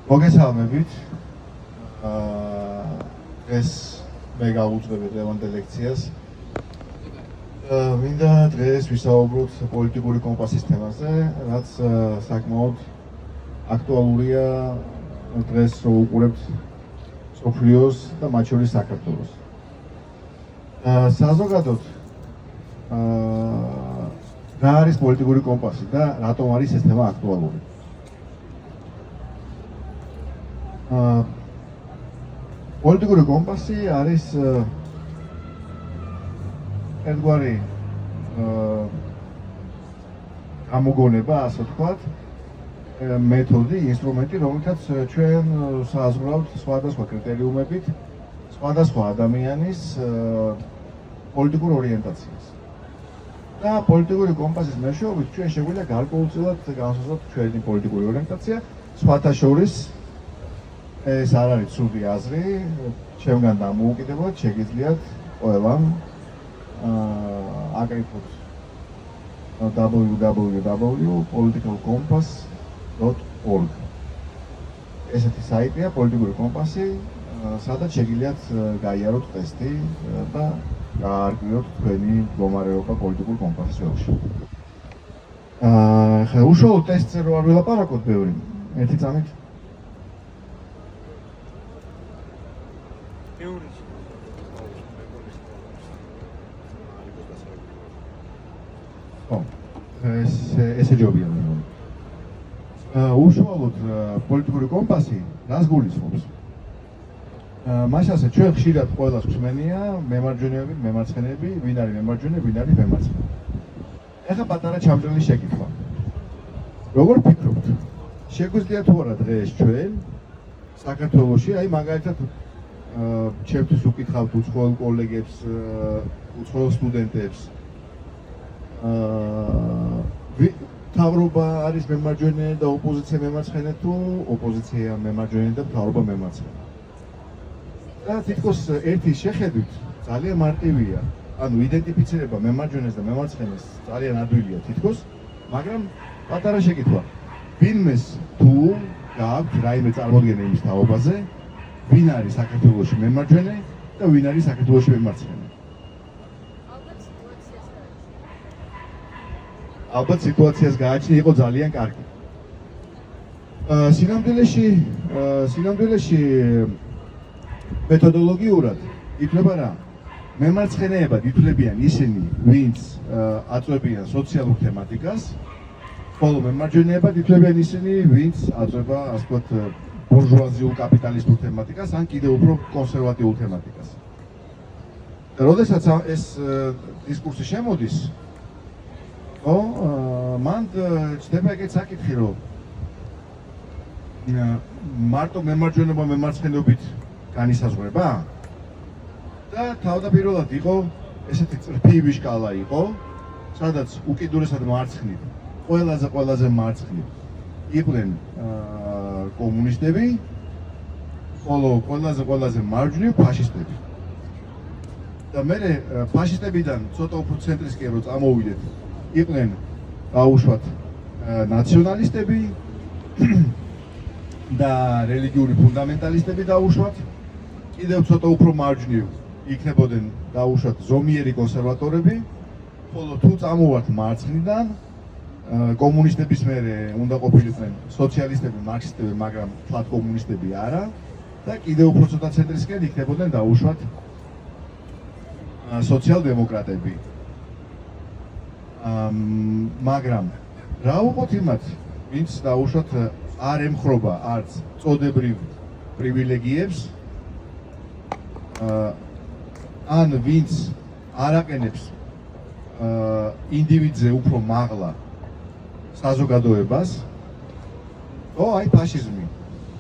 მოგესალმებით. დღეს მე გავუძღვებით ლევანდე ლექციას. მინდა დღეს ვისაუბროთ პოლიტიკური კომპასის თემაზე, რაც საკმაოდ აქტუალურია დღეს რო უყურებთ მსოფლიოს და მათ შორის საქართველოს. საზოგადოდ რა არის პოლიტიკური კომპასი და რატომ არის ეს თემა აქტუალური? პოლიტიკური კომპასი არის ერთგვარი გამოგონება, ასე ვთქვათ, მეთოდი, ინსტრუმენტი, რომელთაც ჩვენ საზღვრავთ სხვადასხვა კრიტერიუმებით სხვადასხვა ადამიანის პოლიტიკურ ორიენტაციას. და პოლიტიკური კომპასის მეშვეობით ჩვენ შეგვიძლია გარკვეულწილად განსაზღვროთ ჩვენი პოლიტიკური ორიენტაცია, სხვათა შორის ეს არ არის ცუდი აზრი, ჩემგან დამოუკიდებლად შეგიძლიათ ყველამ აკრიფოთ www.politicalcompass.org. ესეთი საიტია პოლიტიკური კომპასი, სადაც შეგიძლიათ გაიაროთ ტესტი და გაარკვიოთ თქვენი მდგომარეობა პოლიტიკურ კომპასის ველში. ხა უშუალოდ ტესტზე რო არ ვილაპარაკოთ ბევრი, ერთი წამით ესე ჯობია მე. უშუალოდ პოლიტიკური კომპასი რას გულისხმობს? მაშასე ჩვენ ხშირად ყველას გვსმენია მემარჯვენეები, მემარცხენეები, ვინ არის მემარჯვენე, ვინ არის მემარცხენე. ეხლა პატარა ჩამწრილი შეკითხვა. როგორ ფიქრობთ? შეგვიძლია თუ არა დღეს ჩვენ საქართველოში, აი მაგალითად ჩემთვის უკითხავთ უცხოელ კოლეგებს, უცხოელ სტუდენტებს, მთავრობა არის მემარჯვენე და ოპოზიცია მემარცხენე თუ ოპოზიცია მემარჯვენე და მთავრობა მემარცხენე. და თითქოს ერთის შეხედვით ძალიან მარტივია, ანუ იდენტიფიცირება მემარჯვენეს და მემარცხენეს ძალიან ადვილია თითქოს, მაგრამ პატარა შეკითხვა. ვინმეს თუ გააქვთ რაიმე წარმოდგენა იმის თაობაზე, ვინ არის საქართველოში მემარჯვენე და ვინ არის საქართველოში მემარცხენე? ალბათ სიტუაციას გააჩნია იყო ძალიან კარგი. სინამდვილეში მეთოდოლოგიურად ითვლება რა? მემარცხენეებად ითვლებიან ისინი, ვინც აწვევიან სოციალურ თემატიკას, ხოლო მემარჯვენეებად ითვლებიან ისინი, ვინც აწვება, ასე ვთქვათ, ბურჟუაზიულ კაპიტალისტურ თემატიკას, ან კიდევ უფრო კონსერვატიულ თემატიკას. და როდესაც ეს დისკურსი შემოდის, მან ჩნდება ეგეთ საკითხი, რომ მარტო მემარჯვენეობა მემარცხენეობით განისაზღვრება და თავდაპირველად იყო ესეთი წრფივი შკალა იყო, სადაც უკიდურესად მარცხნივ, ყველაზე მარცხნივ იყვნენ კომუნისტები, ხოლო ყველაზე მარჯვნივ ფაშისტები. და მერე ფაშისტებიდან ცოტა უფრო ცენტრისკენ რო წამოვიდეთ, იყვნენ დაუშვათ ნაციონალისტები და რელიგიური ფუნდამენტალისტები დაუშვათ, კიდევ ცოტა უფრო მარჯვნივ იქნებოდნენ დაუშვათ ზომიერი კონსერვატორები, ხოლო თუ წამოვართ მარცხნიდან, კომუნისტების მერე უნდა ყოფილიყვნენ სოციალისტები, მარქსისტები, მაგრამ თლად კომუნისტები არა და კიდევ უფრო ცოტა ცენტრისკენ იქნებოდნენ დაუშვათ სოციალ-დემოკრატები. მაგრამ რა უყოთ იმათ, ვინც დაუშვათ არ ემხრობა არც წოდებრივ პრივილეგიებს, ან ვინც არ აყენებს ინდივიდზე უფრო მაღლა საზოგადოებას, აი ფაშიზმი,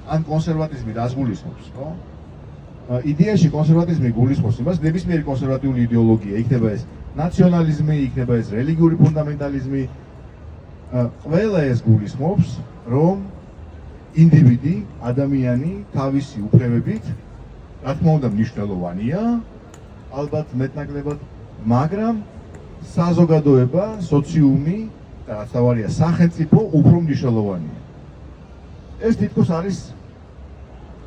ან კონსერვატიზმი რას გულისხმობს, იდეაში კონსერვატიზმი გულისხმობს იმას, ნებისმიერი კონსერვატიული იდეოლოგია, იქნება ეს ნაციონალიზმი, იქნება ეს რელიგიური ფუნდამენტალიზმი, ყველა ეს გულისხმობს, რომ ინდივიდი, ადამიანი თავისი უფლებებით, რა თქმა უნდა მნიშვნელოვანია, ალბათ მეტნაკლებად, მაგრამ საზოგადოება, სოციუმი და რაც თავარია სახელმწიფო უფრო მნიშვნელოვანია. ეს თითქოს არის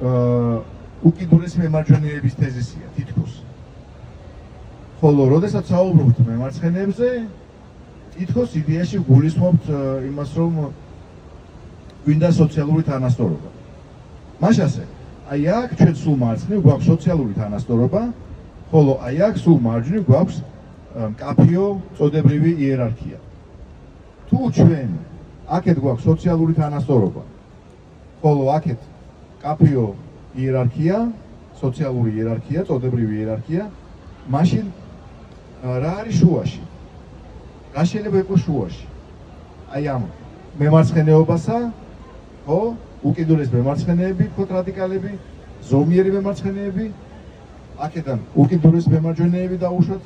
უკიდურესი მემარჯვენეების თეზისია თითქოს. ხოლო როდესაც საუბრობთ მემარცხენეებზე, თითქოს იდეაში გულისხმობთ იმას, რომ გვინდა სოციალური თანასწორობა. მაშასე, აი აქ ჩვენ სულ მარცხნივ გვაქვს სოციალური თანასწორობა, ხოლო აი აქ სულ მარჯვნივ გვაქვს მკაფიო წოდებრივი იერარქია. თუ ჩვენ აქეთ გვაქვს სოციალური თანასწორობა, ხოლო აქეთ მკაფიო იერარქია, სოციალური იერარქია, წოდებრივი იერარქია, მაშინ რა არის შუაში? რა შეიძლება იყოს შუაში? აი ამ მემარცხენეობასა, ხო? უკიდურეს მემარცხენეები, თქოთ რადიკალები, ზომიერი მემარცხენეები, აქედან უკიდურეს მემარჯვენეები დაუშვათ,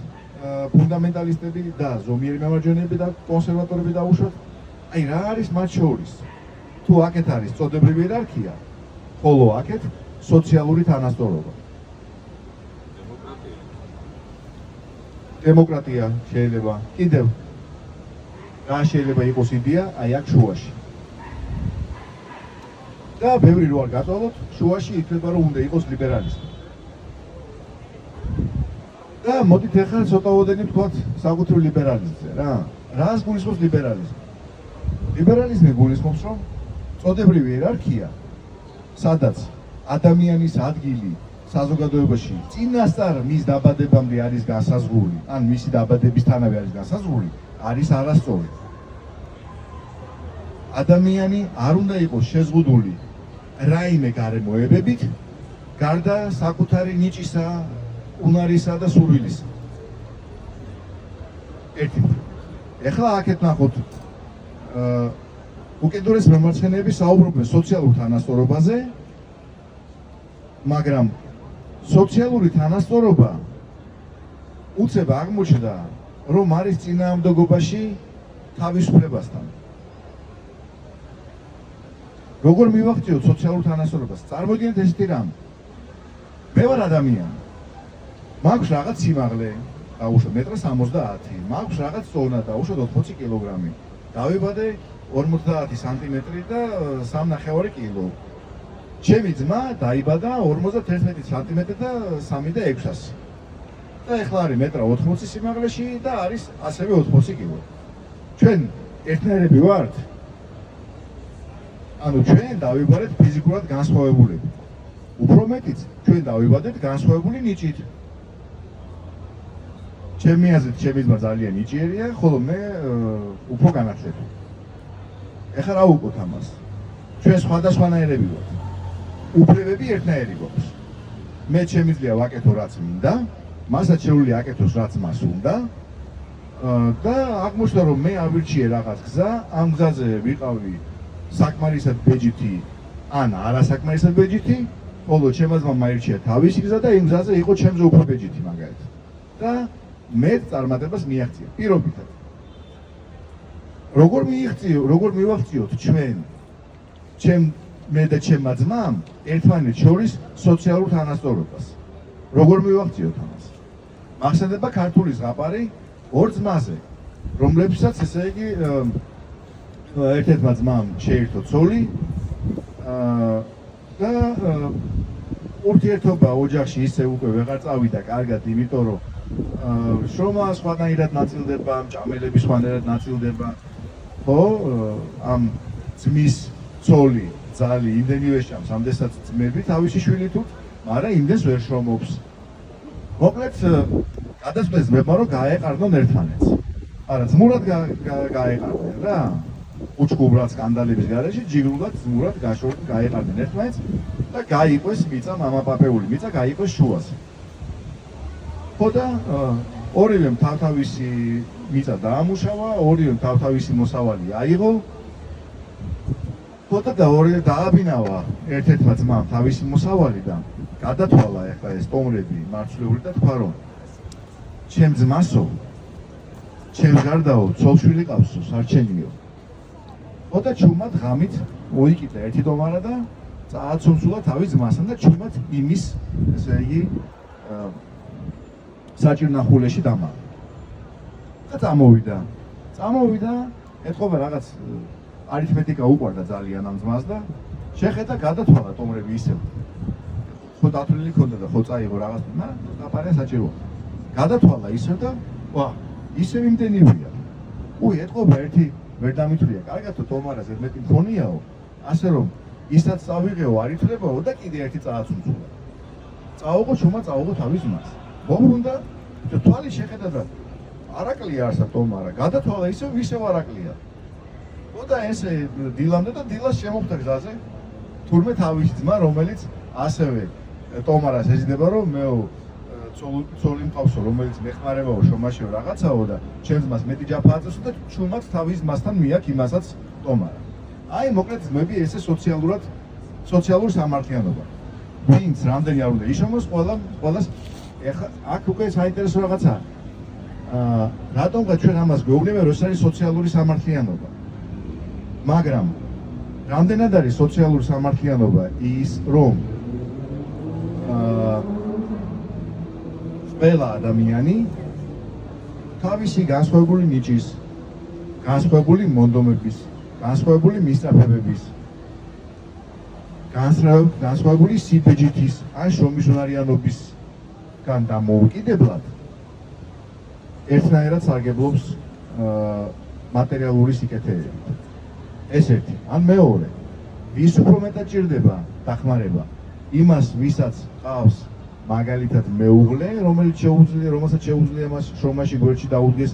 ფუნდამენტალისტები და ზომიერი მემარჯვენეები და კონსერვატორები დაუშვათ. აი რა არის მათ შორის? თუ აქეთ არის წოდებრივი იერარქია, ხოლო აქეთ სოციალური თანასწორობა. დემოკრატია შეიძლება კიდევ რა შეიძლება იყოს იდეა აი აქ შუაში. და ბევრი რო არ გაწვალოთ, შუაში იქნება რომ უნდა იყოს ლიბერალიზმი. და მოდით ახლა ცოტა ოდენი ვთქვათ საკუთრივ ლიბერალიზმზე რა. რას გულისხმობს ლიბერალიზმი? ლიბერალიზმი გულისხმობს, რომ წოდებრივი იერარქია, სადაც ადამიანის ადგილი საზოგადოებაში წინასწარ მის დაბადებამდე არის განსაზღვრული, ან მისი დაბადებისთანავე არის განსაზღვრული, არის არასწორი. ადამიანი არ უნდა იყოს შეზღუდული რაიმე გარემოებებით, გარდა საკუთარი ნიჭისა, უნარისა და სურვილისა. ერთი. ეხლა აქეთ ნახოთ უკიდურეს მემარცხენეები საუბრობენ სოციალურ თანასწორობაზე, მაგრამ სოციალური თანასწორობა უცებ აღმოჩნდა, რომ არის წინააღმდეგობაში თავისუფლებასთან. როგორ მივახციოთ სოციალურ თანასწორობას? წარმოგიდგენთ ესეთი რამ. მე ვარ ადამიანი. მაქვს რაღაც სიმაღლე, დაუშვათ 1.70 მ, მაქვს რაღაც წონა, დაუშვათ 80 კილოგრამი. დავიბადე 50 სანტიმეტრი და 3.5 კილო. ჩემი ძმა დაიბადა 51 სანტიმეტრი და 3.600. და ეხლა არის 1.80 სიმაღლეში და არის ასევე 80 კილო. ჩვენ ერთნაირები ვართ? ანუ ჩვენ დავიბადეთ ფიზიკურად განსხვავებულები. უფრო მეტიც, ჩვენ დავიბადეთ განსხვავებული ნიჭით. ჩემი აზრით, ჩემი ძმა ძალიან ნიჭიერია, ხოლო მე უფრო განათლებული. ეხლა რა ვუყოთ ამას? ჩვენ სხვადასხვანაირები ვართ. უფლებები ერთნაირი გვაქვს. მე შემიძლია ვაკეთო რაც მინდა, მასაც შეუძლია აკეთოს რაც მას უნდა და აღმოჩნდა რომ მე ავირჩიე რაღაც გზა, ამ გზაზე ვიყავი საკმარისად ბეჯითი ან არასაკმარისად ბეჯითი, ხოლო ჩემმა ძმამ აირჩია თავისი გზა და იმ გზაზე იყო ჩემზე უფრო ბეჯითი მაგალითად. და მე წარმატებას მიაღწია პირობითად. როგორ მივახციოთ ჩვენ მე და ჩემმა ძმამ ერთმანეთს შორის სოციალურ თანასწორობას. როგორ მივახციოთ ამას? მახსენდება ქართული ზღაპარი ორ ძმაზე, რომლებსაც ესე იგი ერთ-ერთმა ძმამ შეირთო ცოლი და ურთიერთობა ოჯახში ისე უკვე ვეღარ წავიდა კარგად, იმიტომ რომ შრომა სხვანაირად ნაწილდება, მჭამელები სხვანაირად ნაწილდება. ხო, ამ ძმის ცოლი ძალი იმდენივე შამს, ამდენსაც ძმები თავისი შვილი თუ, მაგრამ იმდენს ვერ შრომობს. მოკლედ, გადაწყვეტეს ძმებმა რომ გაეყარდნონ ერთმანეთს. არა, ძმურად გაეყარდნენ რა. უჩქუბრად სკანდალების გარეშე ჯიგრულად ძმურად გაეყარდნენ ერთმანეთს და გაიყვეს მიწა მამაპაპეული მიწა გაიყვეს შუაზე. ხო და ორივემ თავთავისი მიწა დაამუშავა, ორივემ თავთავისი მოსავალი აიღო. ხო და ორივე დააბინავა ერთ-ერთმა ძმამ თავისი მოსავალი და გადათვალა ეხლა ეს ტომრები მარცვლეული და თქვა რომ ჩემ ძმასო, ჩემ გარდაო ცოლშვილი ყავსო სარჩენიო. ხო და ჩუმად ღამით მოიკიდა ერთი ტომარა და წააცომსულა თავის ძმასთან და ჩუმად იმის ესე იგი საჭირნახულეში დამალა. და წამოვიდა, ეთქობა რაღაც არითმეტიკა უყვარდა ძალიან ამ ძმას და შეხედა გადათვალა ტომრები ისევ უფრო დათვლილი ქონდა და ხო წაიღო რაღაც, დაპარენ საჭიროა. გადათვალა ისევ და ვა, ისევ იმდენივია. ეთყობა ერთი ვერ დამითვლია. კარგად თუ ტომარაზე მეტი მქონიაო, ასე რომ ისაც წავიღეო, არ ითვლებაო და კიდე ერთი წააც უძულა. წაუღო ჩუმა, წაუღო თავის მას. მოbrunდა თვალი შეხედა და არაკლია არსა ტომარა. გადათვალა ისევ არაკლია. და ესე დილამდე და დილას შემოხვდა გზაზე თურმე თავისი ძმა, რომელიც ასევე ტომარას ეძინება, რომ მეო ცოლი მყავსო, რომელიც მეხმარებაო, შრომაშიო რაღაცაო და ჩემს ძმას მეტი ჯაფა აწესო და ჩუმად თავის ძმასთან მიაქ იმასაც ტომარა. აი მოკლედ ძმები ესე სოციალური სამართლიანობა. ვინც რამდენი არ უნდა იშრომოს, ყველას ეხლა აქ უკვე საინტერესო რაღაცაა. რატომღა ჩვენ ამას გვეუბნება, რომ ეს არის სოციალური სამართლიანობა. მაგრამ რამდენად არის სოციალური სამართლიანობა ის, რომ ყველა ადამიანი თავისი განსხვავებული ნიჭის, განსხვავებული მონდომების, განსხვავებული მისწრაფებების, განსხვავებული სიბეჯითის ან შრომისუნარიანობისგან დამოუკიდებლად ერთნაირად სარგებლობს მატერიალური სიკეთეებით. ეს ერთი. ან მეორე, ვის უფრო მეტად ჭირდება დახმარება? იმას, ვისაც ყავს მაგალითად მეუღლე, რომელსაც შეუძლია მას შრომაში გვერდში დაუდგეს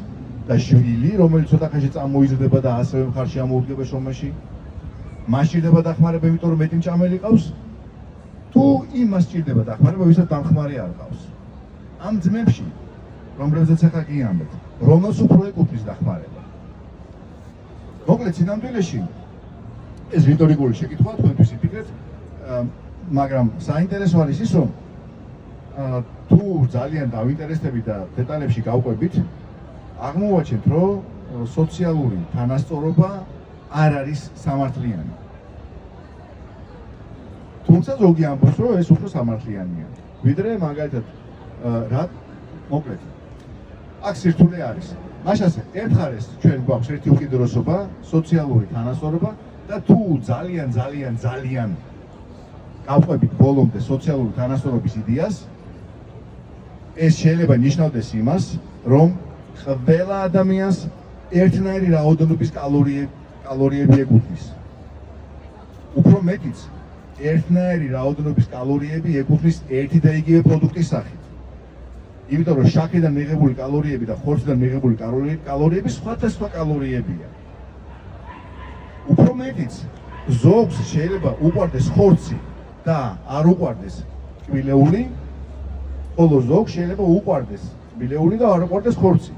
და შვილი, რომელიც ცოტა ხანში წამოიზრდება და ასევე მხარში ამოუდგება შრომაში. მას ჭირდება დახმარება, იმიტომ რომ მეტი მჭამელი ყავს? თუ იმას ჭირდება დახმარება, ვისაც დამხმარე არ ყავს? ამ ძმებში, რომლებზეც ახლა გიამბეთ, რომელს უფრო ეკუთვნის დახმარება? მოკლედ სინამდვილეში ეს რიტორიკული შეკითხვაა, თქვენთვის იფიქრეთ, მაგრამ საინტერესო არის ის, რომ თუ ძალიან დავინტერესდებით და დეტალებში გავყვებით, აღმოვაჩენთ, რომ სოციალური თანასწორობა არ არის სამართლიანი. თუმცა ზოგი ამბობს, რომ ეს უფრო სამართლიანია. ვიდრე მაგალითად მოკლედ აქ სირთულე არის. მაშასე ერთ მხარეს ჩვენ გვაქვს ერთი უკიდურესობა, სოციალური თანასწორობა და თუ ძალიან გავყვებით ბოლომდე სოციალური თანასწორობის იდეას, ეს შეიძლება ნიშნავდეს იმას, რომ ყველა ადამიანს ერთნაირი რაოდენობის კალორიები ეკუთვნის. უფრო მეტიც, ერთნაირი რაოდენობის კალორიები ეკუთვნის ერთი და იგივე პროდუქტის სახით. იმიტომ რომ შაქრიდან მიღებული კალორიები და ხორციდან მიღებული კალორიები სხვადასხვა კალორიებია. უფრო მეტიც, ზოგს შეიძლება უყვარდეს ხორცი და არ უყვარდეს კბილეული, ხოლო ზოგს შეიძლება უყვარდეს კბილეული და არ უყვარდეს ხორცი.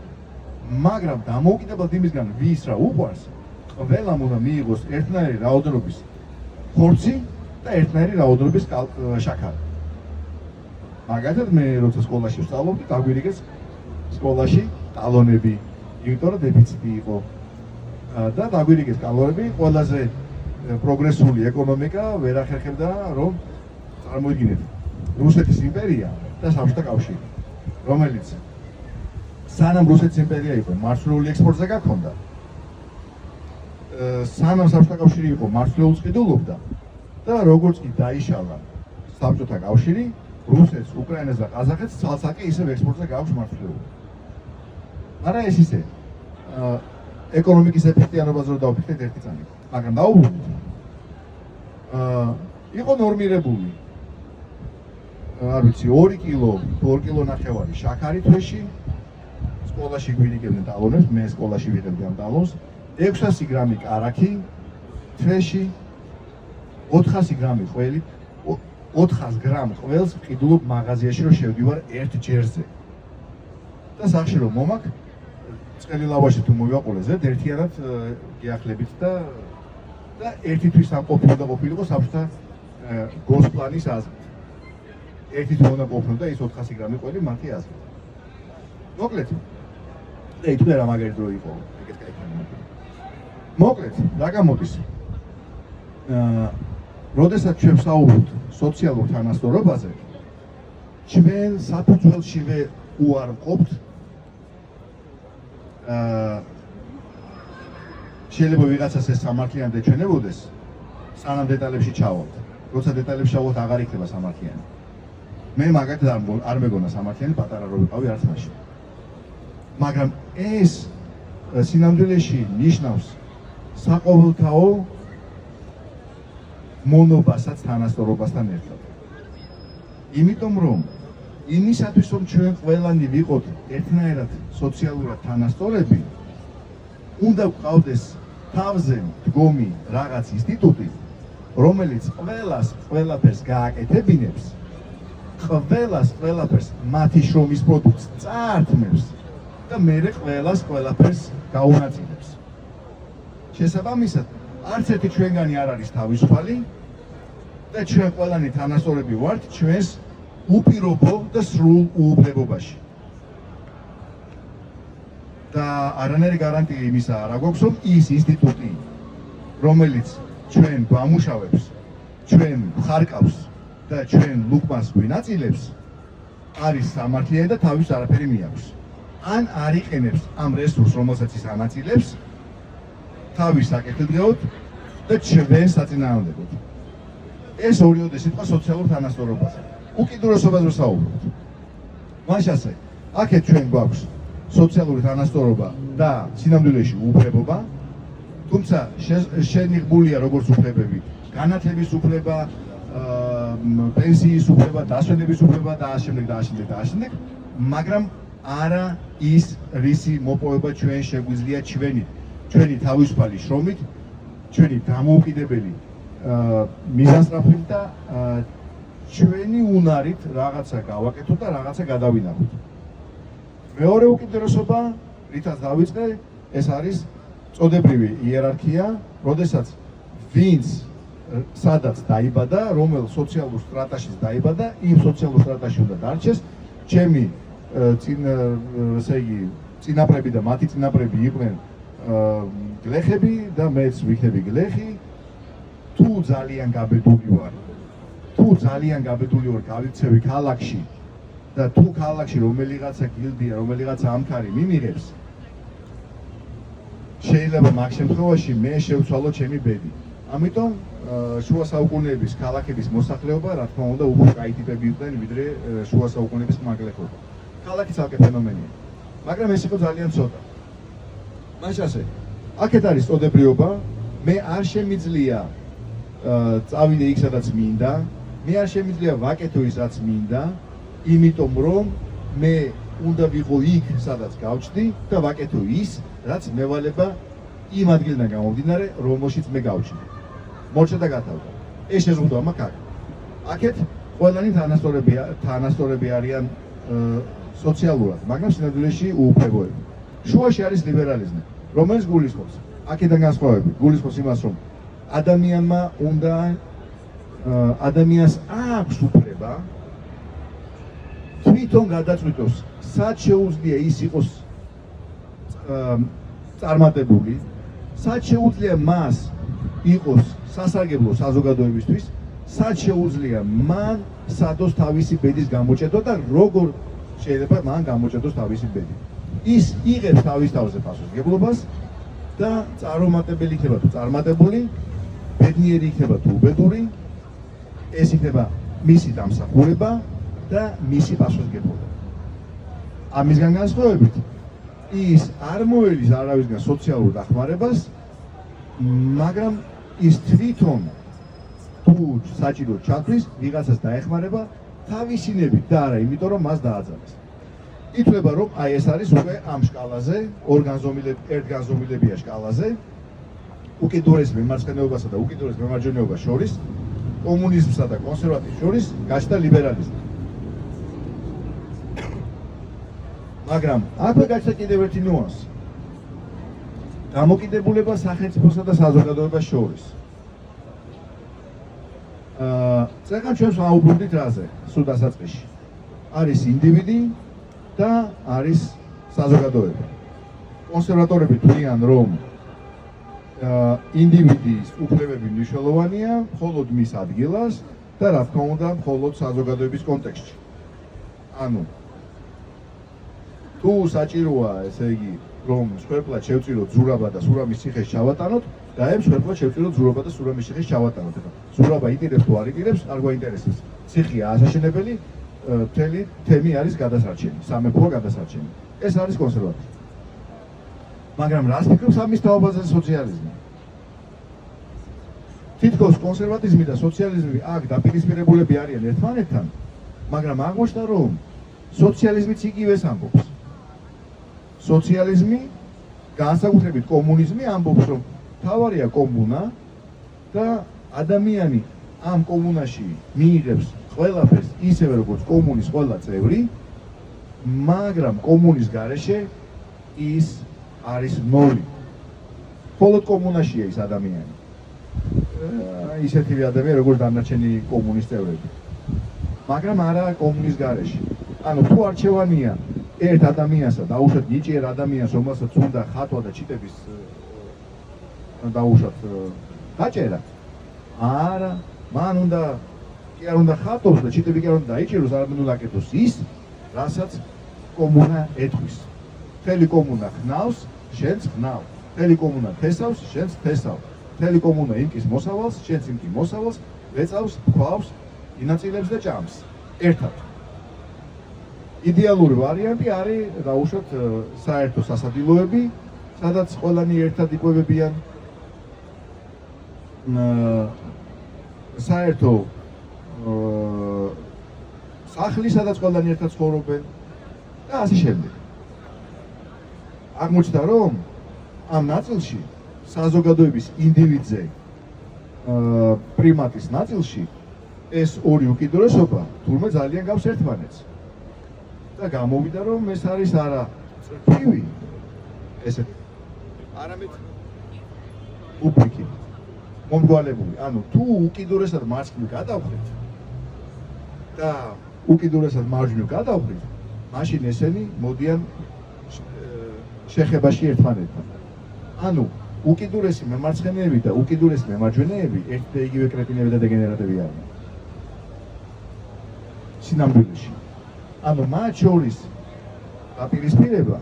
მაგრამ დამოუკიდებლად იმისგან, ვის რა უყვარს, ყველამ უნდა მიიღოს ერთნაირი რაოდენობის ხორცი და ერთნაირი რაოდენობის შაქარი. მაგალითად მე როცა სკოლაში ვსწავლობდი, დაგვირიგეს სკოლაში ტალონები, იმიტომ რომ დეფიციტი იყო. და დაგვირიგეს ტალონები, ყველაზე პროგრესული ეკონომიკა ვერ ახერხებდა, რომ წარმოიდგინეთ რუსეთის იმპერია და საბჭოთა კავშირი, რომელიც სანამ რუსეთის იმპერია იყო, მარცვლეული ექსპორტზე გაქონდა. სანამ საბჭოთა კავშირი იყო, მარცვლეულს ყიდულობდა და როგორც კი დაიშალა საბჭოთა კავშირი, რუსეთს, უკრაინას და ყაზახეთს ცალ-ცალკე ისევ ექსპორტზე გააქვს მარცვლეული. არა ეს ისე ეკონომიკის ეფექტიანობაზე რომ დავფიქრეთ ერთი წამი. მაგრამ დაუბრუნდით. იყო ნორმირებული. არ ვიცი, 2 კილო, 2 კილო ნახევარი შაქარი თვეში. სკოლაში გვირიგებდნენ ტალონებს, მე სკოლაში ვიღებდი ამ ტალონს. 600 გრამი კარაქი თვეში, 400 გრამი ყველი. 400 გრამ ყველს ვყიდულობ მაღაზიაში, რომ შევდივარ ერთ ჯერზე. და სახში რომ მომაქ, წყელი ლავაში თუ მოვიაყოლე, ერთიანად გიახლებით და ერთი თვის ამ ყოფილიყო საბჭოთა გოსპლანის აზრით. ერთი თვის უნდა ყოფილიყო და ის 400 გრამი ყველი მათი აზრით. მოკლედ, და ითქვია რა მაგარი დრო იყო, ეგეთ კაი. მოკლედ, რა გამოდის? როდესაც ჩვენ ვსაუბრობთ სოციალურ თანასწორობაზე, ჩვენ საფუძველშივე უარყოფთ შეიძლება ვიღაცას ეს სამართლიანი დეჩვენებოდეს, სანამ დეტალებში ჩავალთ. როცა დეტალებში ჩავალთ, აღარ იქნება სამართლიანი. მე მაგათი არ მეგონა სამართლიანი პატარა რო ვიყავი არც მაშინ. მაგრამ ეს სინამდვილეში ნიშნავს საყოველთაო მონობასაც თანასწორობასთან ერთად. იმიტომ რომ იმისათვის რომ ჩვენ ყველანი ვიყოთ ერთნაირად სოციალურად თანასწორები, უნდა გვყავდეს თავზე დგომი რაღაც ინსტიტუტი, რომელიც ყველაფერს გააკეთებინებს, ყველაფერს მათი შრომის პროდუქტს წაართმევს და მერე ყველაფერს გაუნაწილებს. შესაბამისად, არც ერთი ჩვენგანი არ არის თავისუფალი და ჩვენ ყველანი თანასწორები ვართ ჩვენს უპირობო და სრულ უუფლებობაში. და არანაირი გარანტია იმისა არ აქვს, რომ ის ინსტიტუტი, რომელიც ჩვენ გვამუშავებს, ჩვენ ხარკავს და ჩვენ ლუკმას გვინაწილებს, არის სამართლიანი და თავის არაფერი მიაქვს. ან არ იყენებს ამ რესურსს, რომელსაც ის ანაწილებს, თავის საკეთილდღეოდ და ჩვენ საწინააღმდეგოდ. ეს ორიოდე სიტყვა სოციალურ თანასწორობაზე. უკიდურესობაზე ვსაუბრობთ. მაშასე, აქეთ ჩვენ გვაქვს სოციალური თანასწორობა და სინამდვილეში უფლებობა, თუმცა შენიღბულია როგორც უფლებები, განათლების უფლება, პენსიის უფლება, დასვენების უფლება და ამავდროულად, მაგრამ არა ის რისი მოპოვება ჩვენ შეგვიძლია ჩვენი თავისუფალი შრომით, ჩვენი დამოუკიდებელი მიზანსწრაფით და ჩვენი უნარით რაღაცა გავაკეთოთ და რაღაცა გადავინახოთ. მეორე უკიდურესობა, რითაც დავიწყე, ეს არის წოდებრივი იერარქია, როდესაც ვინც სადაც დაიბადა, რომელ სოციალურ სტრატაში დაიბადა, იმ სოციალურ სტრატაში უნდა დარჩეს. ჩემი წინაპრები და მათი წინაპრები იყვნენ გლეხები და მეც ვიქნები გლეხი. თუ ძალიან გაბედული ვარ, გავიქცევი ქალაქში და თუ ქალაქში რომელიღაცა გილდია, რომელიღაცა ამქარი მიმიღებს, შეიძლება მაგ შემთხვევაში მე შევცვალო ჩემი ბედი. ამიტომ შუა საუკუნეების ქალაქების მოსახლეობა, რა თქმა უნდა, უფრო კაი ტიპები იყვნენ, ვიდრე შუა საუკუნეების მაღლეხობა. ქალაქი ცალკე ფენომენია, მაგრამ ეს იყო ძალიან ცოტა. მაშასე, აქეთ არის წოდებრიობა, მე არ შემიძლია წავიდე იქ, სადაც მინდა, მე არ შემიძლია ვაკეთო ის, რაც მინდა, იმიტომ რომ მე უნდა ვიყო იქ, სადაც გავჩნდი და ვაკეთო ის, რაც მევალება იმ ადგილიდან გამომდინარე, რომელშიც მე გავჩნდი. მორჩა და გათავდა. ეს შეზღუდვა მაქვს აქ. აქეთ ყველანი თანასწორები არიან სოციალურად, მაგრამ სინამდვილეში უუფლებოები. შუაში არის ლიბერალიზმი, რომელიც გულისხმობს, აქედან განსხვავებით, გულისხმობს იმას, რომ ადამიანს აქვს უფლება თვითონ გადაწყვიტოს, სად შეუძლია ის იყოს წარმატებული, სად შეუძლია მას იყოს სასარგებლო საზოგადოებისთვის, სად შეუძლია მან სადოს თავისი ბედის გამოჭედო და როგორ შეიძლება მან გამოჭედოს თავისი ბედი. ის იღებს თავის თავზე პასუხისმგებლობას და წარუმატებელი იქნება თუ წარმატებული, ბედნიერი იქნება თუ უბედური, ეს იქნება მისი დამსახურება და მისი პასუხისმგებლობა. ამისგან განსხვავებით, ის არ მოელის არავისგან სოციალურ დახმარებას, მაგრამ ის თვითონ თუ საჭიროდ ჩათვლის, ვიღაცას დაეხმარება თავისინებით და არა იმიტომ, რომ მას დააძალეს. ითვლება, რომ აი ეს არის უკვე ამ შკალაზე, ერთგანზომილებია შკალაზე, უკიდურეს მემარცხენეობასა და უკიდურეს მემარჯვენეობას შორის, კომუნიზმსა და კონსერვატიზმს შორის გაჩნდა ლიბერალიზმი. მაგრამ აქვე გაჩნდა კიდევ ერთი ნუანსი. დამოკიდებულება სახელმწიფოსა და საზოგადოებას შორის. წეგან ჩვენს ვაუბრობდით რაზე, სულ დასაწყისში. არის ინდივიდი და არის საზოგადოება. კონსერვატორები თვლიან, რომ ინდივიდის უფლებები მნიშვნელოვანია მხოლოდ მის ადგილას და რა თქმა უნდა მხოლოდ საზოგადოების კონტექსტში. ანუ თუ საჭიროა, ესე იგი, რომ სვერპლად შევწიროთ ზურაბა და სურამის ციხეს ჩავატანოთ, დაებს სვერპლად შევწიროთ ზურაბა და სურამის ციხეს ჩავატანოთ. ზურაბა იტირებს თუ არ იტირებს, არ გვაინტერესებს. ციხეა ასაშენებელი, მთელი თემი არის გადასარჩენი, სამეფო გადასარჩენი. ეს არის კონსერვატიზმი. მაგრამ რას ფიქრობს ამის თაობაზე სოციალიზმი? თითქოს კონსერვატიზმი და სოციალიზმი აქ დაპირისპირებულები არიან ერთმანეთთან, მაგრამ აღმოჩნდა, რომ სოციალიზმიც იგივეს ამბობს. სოციალიზმი, განსაკუთრებით კომუნიზმი ამბობს, რომ თავარია კომუნა და ადამიანი ამ კომუნაში მიიღებს ყველაფერს ისევე როგორც კომუნის ყველა წევრი, მაგრამ კომუნის გარეშე ის არის ნოლი. მხოლოდ კომუნაშია ის ადამიანი. ისეთივე ადამიანი როგორც დანარჩენი კომუნის წევრები. მაგრამ არა კომუნის გარეშე. ანუ თუ არჩევანია ერთ ადამიანსა დაუშვათ ნიჭიერ ადამიანს, რომელსაც უნდა ხატვა და ჩიტების დაუშვათ დაჭერა, არა, მან უნდა კი არ უნდა ხატოს და ჩიტები კი არ უნდა დაიჭიროს, არამედ უნდა აკეთოს ის, რასაც კომუნა ეთქვის. მთელი კომუნა ხნავს, შენც ხნავ. მთელი კომუნა თესავს, შენც თესავ. მთელი კომუნა იმკის მოსავალს, შენც იმკი მოსავალს, ვეწავს, ქვავს, ინაწილებს და ჭამს. ერთად. იდეალური ვარიანტი არის დაუშვათ საერთო სასადილოები, სადაც ყველანი ერთად იკვებებიან. საერთო სახლი, სადაც ყველანი ერთად ცხოვრობენ და ასე შემდეგ. აღმოჩნდა, რომ ამ ნაწილში საზოგადოების ინდივიდზე პრიმატის ნაწილში ეს ორი უკიდურესობა თურმე ძალიან გავს ერთმანეთს. და გამოვიდა, რომ ეს არის არა წრფივი, ესეთი, არამედ უფრიკი, მომრგვალებული. ანუ თუ უკიდურესად მარცხნივ გადავხდით და უკიდურესად მარჯვნივ გადავხდით, მაშინ ესენი მოდიან შეხებაში ერთმანეთთან. ანუ უკიდურესი მემარცხენეები და უკიდურესი მემარჯვენეები ერთი და იგივე კრეტინები და დეგენერატები არიან. სინამდვილეში. ანუ მათ შორის დაპირისპირება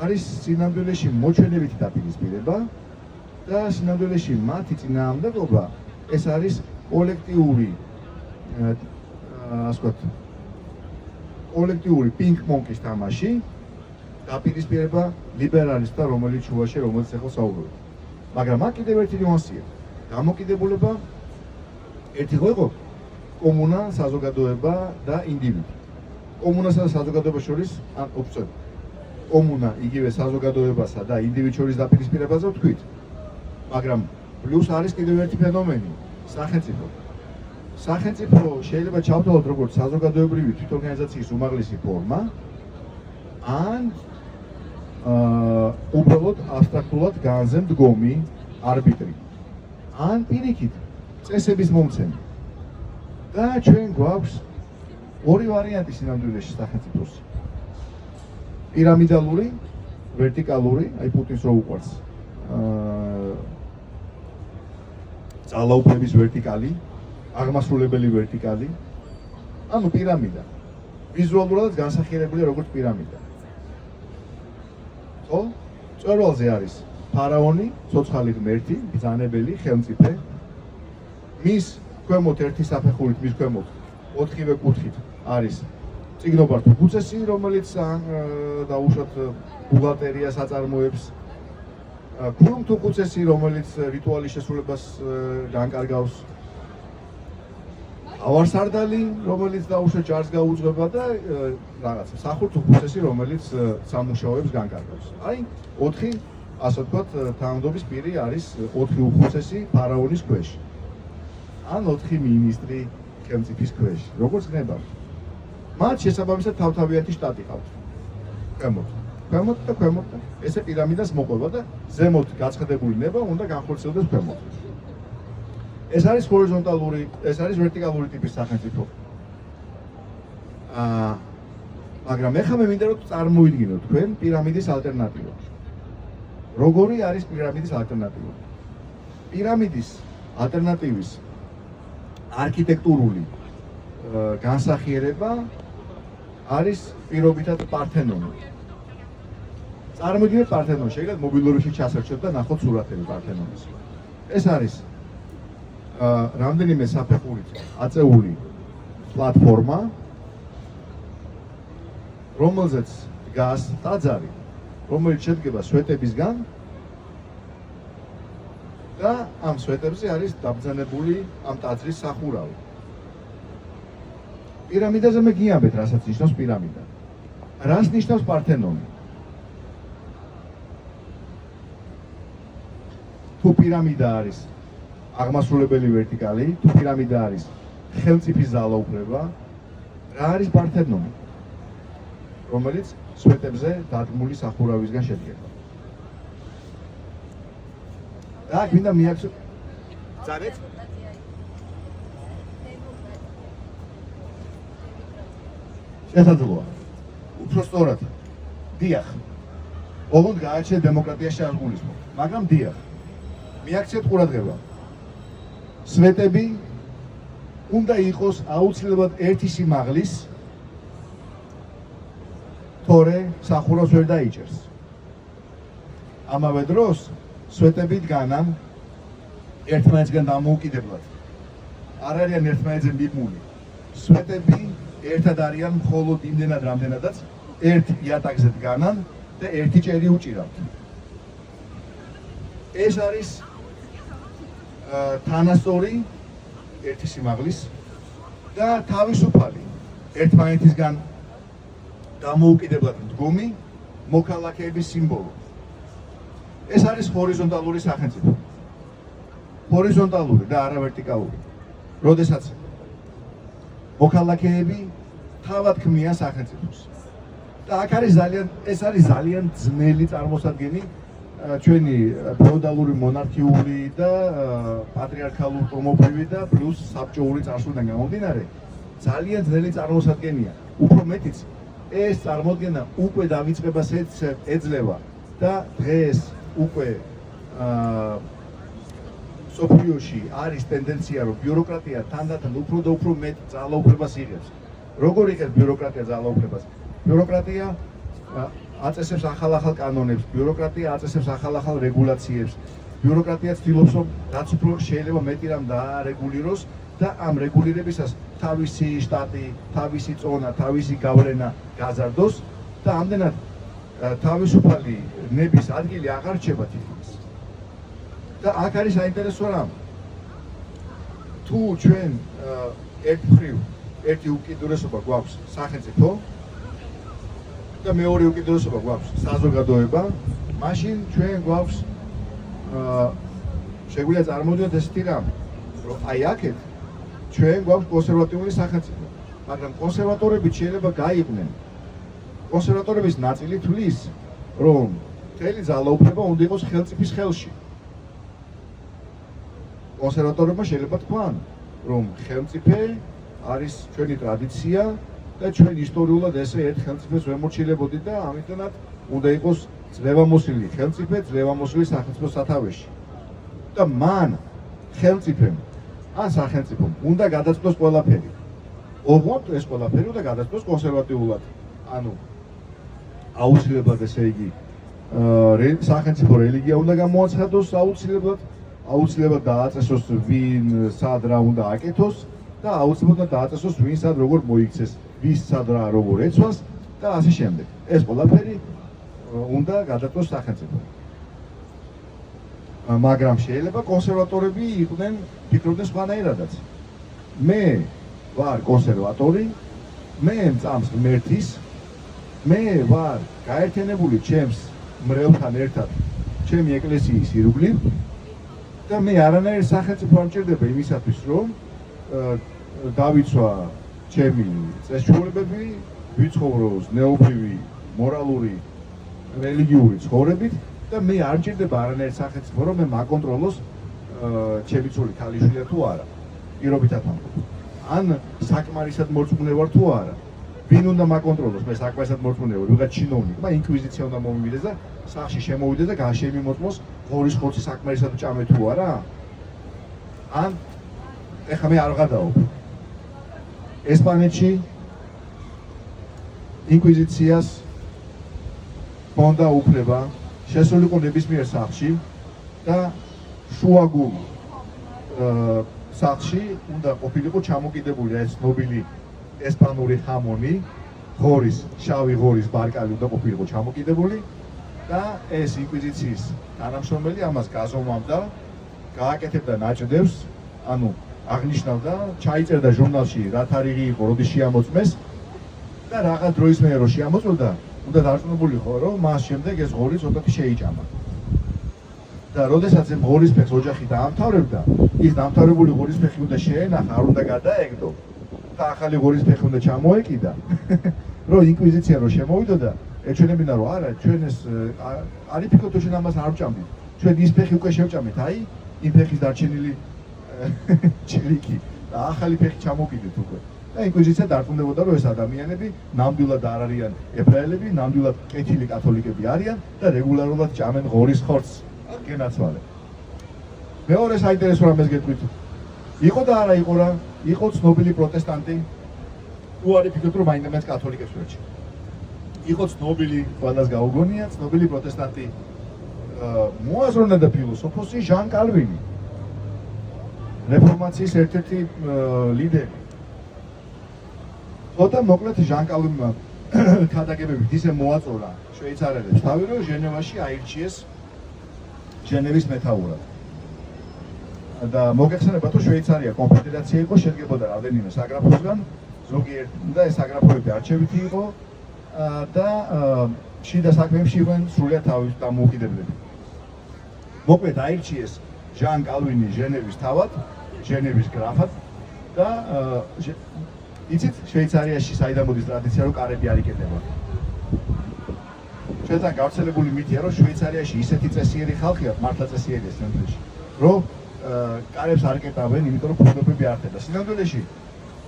არის სინამდვილეში მოჩვენებითი დაპირისპირება და სინამდვილეში მათი წინააღმდეგობა ეს არის კოლექტიური ასე ვთქვათ კოლექტიური პინგ-პონგის თამაში დაპირისპირება ლიბერალისტთა რომელიც შუაში რომელიც ახლა საუბრობ. მაგრამ აქ კიდევ ერთი ნიუანსია. დამოკიდებულება ერთი ხო იყო კომუნა, საზოგადოება და ინდივიდი. კომუნასა და საზოგადოებას შორის ან ოფცები. კომუნა იგივე საზოგადოებასა და ინდივიდს შორის დაპირისპირებაზე ვთქვით. მაგრამ პლუს არის კიდევ ერთი ფენომენი, სახელმწიფო. სახელმწიფო შეიძლება ჩავთვალოთ როგორც საზოგადოებრივი თვითორგანიზაციის უმაღლესი ფორმა, ან უბრალოდ აბსტრაქტულად განზე მდგომი არბიტრი. ან პირიქით წესების მომცემი. და ჩვენ გვაქვს ორი ვარიანტი სინამდვილეში სახელმწიფოს. პირამიდალური, ვერტიკალური, აი პუტინს რო უყვარს. ძალაუფლების ვერტიკალი, აღმასრულებელი ვერტიკალი, ანუ პირამიდა. ვიზუალურადაც განსახიერებულია როგორც პირამიდა. ხო? მწვერვალზე არის ფარაონი, ცოცხალი ღმერთი, ბრძანებელი, ხელმწიფე. მის ქვემოთ ერთი საფეხურით, მის ქვემოთ 4-ვე კუთხით არის წიგნობართო ფუცესი, რომელიც დაუშვათ ბუღალტერიას აწარმოებს. ქურუმთუ ფუცესი, რომელიც რიტუალის შესრულებას განკარგავს. ავარსარდალი, რომელიც დაუშვათ ჯარს გაუძღვება და რაღაცა სახურთუ ფუცესი, რომელიც სამუშაოებს განკარგავს. აი 4, ასე ვთქვათ, თანამდებობის პირი არის 4 უფუცესი ფარაონის ქვეშ. ან 4 მინისტრი ხელმწიფის ქვეშ. როგორც ხდება? მათ შესაბამისად თავთავიანთი შტატი ყავთ. ქვემოთ და ქვემოთ. ესე პირამიდას მოყვება და ზემოთ გაცხადებული ნება უნდა განხორციელდეს ქვემოთ. ეს არის ჰორიზონტალური, ეს არის ვერტიკალური ტიპის სახელმწიფო. მაგრამ ეხლა მე მინდა რომ წარმოიდგინოთ თქვენ პირამიდის ალტერნატივა. როგორი არის პირამიდის ალტერნატივა? პირამიდის ალტერნატივის არქიტექტურული განსახიერება არის პირობითად პართენონი. წარმოიდგინეთ პართენონი, შეგიძლიათ მობილურში ჩასერჩოთ და ნახოთ სურათები პართენონის. ეს არის რამდენიმე საფეხურით აწეული პლატფორმა, რომელზეც დგას ტაძარი, რომელიც შედგება სვეტებისგან და ამ სვეტებზე არის დაბრძანებული ამ ტაძრის სახურავი. პირამიდაზე მე გიამბეთ, რასაც ნიშნავს პირამიდა. რას ნიშნავს პართენონი? თუ პირამიდა არის აღმასრულებელი ვერტიკალი, თუ პირამიდა არის ხელმწიფის ძალაუფლება, რა არის პართენონი, რომელიც სვეტებზე დადგმული სახურავისგან შედგება. და გინდა მიაქცევ ძარეთ? შესაძლოა. უფრო სწორად. დიახ. ოღონდ გააჩნია დემოკრატიაში აღგულისხმო, მაგრამ დიახ. მიაქცევთ ყურადღება. სვეტები უნდა იყოს აუცილებლად ერთი სიმაღლის, თორე სახურავს ვერ დაიჭერს. ამავე დროს სვეტები დგანან ერთმანეთისგან დამოუკიდებლად. არ არიან ერთმანეთზე მიბმული. სვეტები ერთად არიან მხოლოდ იმდენად, რამდენადაც ერთ იატაკზე დგანან და ერთი ჭერი უჭირავთ. ეს არის თანასწორი ერთი სიმაღლის და თავისუფალი ერთმანეთისგან დამოუკიდებლად მდგომი მოქალაქეების სიმბოლო. ეს არის ჰორიზონტალური სახელმწიფო. ჰორიზონტალური და არა ვერტიკალური. როდესაც მოქალაქეები თავად ქმნიან სახელმწიფოს. და აქ არის ეს არის ძალიან ძნელი წარმოსადგენი ჩვენი ფეოდალური მონარქიული და პატრიარქალური ტომობრივი და პლუს საბჭოური წარსულიდან გამომდინარე ძალიან ძნელი წარმოსადგენია. უფრო მეტიც ეს წარმოდგენა უკვე დავიწყებას ეძლევა და დღეს უკვე სოფიოში არის ტენდენცია, რომ ბიუროკრატია თანდათან უფრო და უფრო მეტ ძალაუფლებას იღებს. როგორ იღებს ბიუროკრატია ძალაუფლებას? ბიუროკრატია აწესებს ახალ-ახალ კანონებს, ბიუროკრატია აწესებს ახალ-ახალ რეგულაციებს. ბიუროკრატია ცდილობს, რომ რაც უფრო შეიძლება მეტი რამ დაარეგულიროს და ამ რეგულირებისას თავისი შტატი, თავისი წონა, თავისი გავლენა გაზარდოს და ამდენად თავისუფალი ნების ადგილი აღარ რჩება თითქმის. და აქ არის საინტერესო რამ. თუ ჩვენ ერთ მხრივ ერთი უკიდურესობა გვაქვს სახელმწიფო და მეორე უკიდურესობა გვაქვს საზოგადოება, მაშინ ჩვენ გვაქვს შეგვიძლია წარმოვიდგინოთ ესეთი რამ, რომ აი აქეთ ჩვენ გვაქვს კონსერვატიული სახელმწიფო, მაგრამ კონსერვატორები შეიძლება გაიყვნენ. კონსერვატორების ნაწილი თვლის, რომ მთელი ძალაუფლება უნდა იყოს ხელმწიფის ხელში. კონსერვატორებმა შეიძლება თქვან, რომ ხელმწიფე არის ჩვენი ტრადიცია და ჩვენ ისტორიულად ესე ერთ ხელმწიფეს ვემორჩილებოდით და ამიტომაც უნდა იყოს ძლევამოსილი ხელმწიფე, ძლევამოსილი სახელმწიფოს სათავეში. და მან ხელმწიფემ ან სახელმწიფომ უნდა გადაწყვეტოს ყველაფერი. ოღონდ ეს ყველაფერი უნდა გადაწყვეტოს კონსერვატიულად. ანუ აუცილებლად ესე იგი სახელმწიფო რელიგია უნდა გამოაცხადოს აუცილებლად დააწესოს ვინ სად რა უნდა აკეთოს და აუცილებლად დააწესოს ვინ სად როგორ მოიქცეს, ვის სად რა როგორ ეცვას და ასე შემდეგ. ეს ყველაფერი უნდა გადაწყვეტოს სახელმწიფო. მაგრამ შეიძლება კონსერვატორები იყვნენ ფიქრობდნენ სხვანაირადაც. მე ვარ კონსერვატორი, მე მწამს ღმერთის, მე ვარ გაერთიანებული ჩემს მრევლთან ერთად ჩემი ეკლესიის ირგვლივ და მე არანაირ სახელმწიფო არ მჭირდება იმისათვის, რომ დავიცვა ჩემი წესჩვეულებები, ვიცხოვრო ზნეობრივი, მორალური, რელიგიური ცხოვრებით და მე არ მჭირდება არანაირ სახელმწიფო, რომ მე მაკონტროლოს ჩემი ცოლი ქალიშვილია თუ არა, პირობითად ვამბობ. ან საკმარისად მორწმუნე ვარ თუ არა. ვინ უნდა მაკონტროლოს? მე საკმარისად მორწმუნე ვარ, ვიღაც ჩინოვნიკმა ინკვიზიცია უნდა მომივიდეს და სახლში შემოვიდეს და შემიმოწმოს ღორის ხორცი საკმარისად ჭამე თუ არა? ან ეხლა მე არ ვღადაობ. ესპანეთში ინკვიზიციას ჰქონდა უფლება შესულიყო ნებისმიერ სახლში და შუაგულ სახლში უნდა ყოფილიყო ჩამოკიდებული ეს ცნობილი ესპანური ხამონი, ღორის, შავი ღორის ბარკალი უნდა ყოფილიყო ჩამოკიდებული და ეს ინკვიზიციის თანამშრომელი ამას გაზომავდა, გააკეთებდა ნაჭდევს, ანუ აღნიშნავდა, ჩაიწერდა ჟურნალში რა თარიღი იყო, როდის შეამოწმეს და რაღაც დროის მერე რო შეამოწმდა, უნდა დარწმუნებულიყო, რომ მას შემდეგ ეს ღორი ცოტათი შეიჭამა. და როდესაც ეს ღორის ფეხს ოჯახი დაამთავრებდა, ის დამთავრებული ღორის ფეხი უნდა შეენახა, არ უნდა გადაეგდო და ახალი ღორის ფეხი უნდა ჩამოეკიდა, რომ ინკვიზიცია რო შემოვიდოდა, ეჩვენებინა რომ არა, ჩვენ ეს არ იფიქროთ რომ ჩვენ ამას არ ვჭამდით. ჩვენ ის ფეხი უკვე შევჭამეთ, აი, იმ ფეხის დარჩენილი ჩილიკი და ახალი ფეხი ჩამოკიდეთ უკვე. და ინკვიზიცია დარწმუნდებოდა, რომ ეს ადამიანები ნამდვილად არ არიან ებრაელები, ნამდვილად კეთილი კათოლიკები არიან და რეგულარულად ჭამენ ღორის ხორცს. გენაცვალე. მეორე საინტერესო რამეს გეტყვით. იყო და არა იყო რა, იყო ცნობილი პროტესტანტი. თუ არ იფიქროთ რომ მაინც კათოლიკებს ვერჩი. იყო ცნობილი, ყველას გაუგონია, ცნობილი პროტესტანტი მოაზროვნე და ფილოსოფოსი ჟან კალვინი. რეფორმაციის ერთ-ერთი ლიდერი. ხოთა მოკლედ ჟან კალვინმა ქადაგებებით ისე მოაწოლა შვეიცარიელებს თავი, რომ ჟენევაში აირჩიეს ჟენევის მეთაურად. და მოგეხსენება თუ შვეიცარია კონფედერაცია იყო, შედგებოდა რამდენიმე საგრაფოსგან, ზოგიერთი და ეს საგრაფოები არჩევითი იყო და შიდა საქმეებში იყვნენ სრულიად თავის დამოუკიდებლები. მოკლედ აირჩიეს ჟან კალვინი ჟენევის თავად, ჟენევის გრაფად და იცით შვეიცარიაში საიდან მოდის ტრადიცია, რომ კარები არ იკეტება. ჩვენთან გავრცელებული მითია, რომ შვეიცარიაში ისეთი წესიერი ხალხია, მართლა წესიერია სინამდვილეში, რომ კარებს არ იკეტავენ, იმიტომ რომ ფულობები არ ხდება. სინამდვილეში